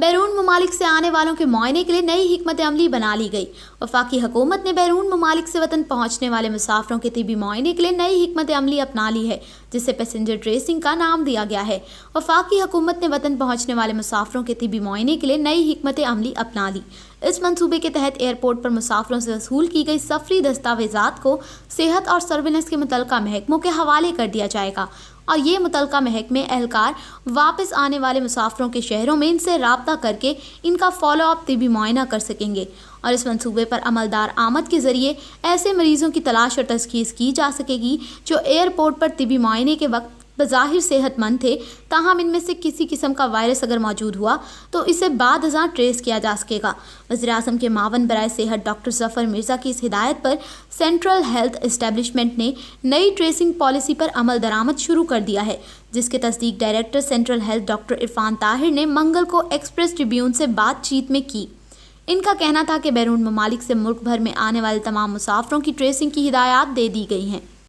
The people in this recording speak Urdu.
بیرون ممالک سے آنے والوں کے معائنے کے لیے نئی حکمت عملی بنا لی گئی۔ وفاقی حکومت نے بیرون ممالک سے وطن پہنچنے والے مسافروں کے طبی معائنے کے لیے نئی حکمت عملی اپنا لی ہے، جسے پیسنجر ٹریسنگ کا نام دیا گیا ہے۔ وفاقی حکومت نے وطن پہنچنے والے مسافروں کے طبی معائنے کے لیے نئی حکمت عملی اپنا لی۔ اس منصوبے کے تحت ایئرپورٹ پر مسافروں سے وصول کی گئی سفری دستاویزات کو صحت اور سرویلنس کے متعلقہ محکموں کے حوالے کر دیا جائے گا اور یہ متعلقہ محکمے اہلکار واپس آنے والے مسافروں کے شہروں میں ان سے رابطہ کر کے ان کا فالو اپ طبی معائنہ کر سکیں گے، اور اس منصوبے پر عمل درآمد کے ذریعے ایسے مریضوں کی تلاش اور تشخیص کی جا سکے گی جو ایئرپورٹ پر طبی معائنے کے وقت بظاہر صحت مند تھے، تاہم ان میں سے کسی قسم کا وائرس اگر موجود ہوا تو اسے بعد ازاں ٹریس کیا جا سکے گا۔ وزیراعظم کے معاون برائے صحت ڈاکٹر ظفر مرزا کی اس ہدایت پر سینٹرل ہیلتھ اسٹیبلشمنٹ نے نئی ٹریسنگ پالیسی پر عمل درآمد شروع کر دیا ہے، جس کی تصدیق director central health doctor Irfan Tahir نے منگل کو ایکسپریس ٹریبیون سے بات چیت میں کی۔ ان کا کہنا تھا کہ بیرون ممالک سے ملک بھر میں آنے والے تمام مسافروں کی ٹریسنگ کی ہدایات دے دی گئی ہیں۔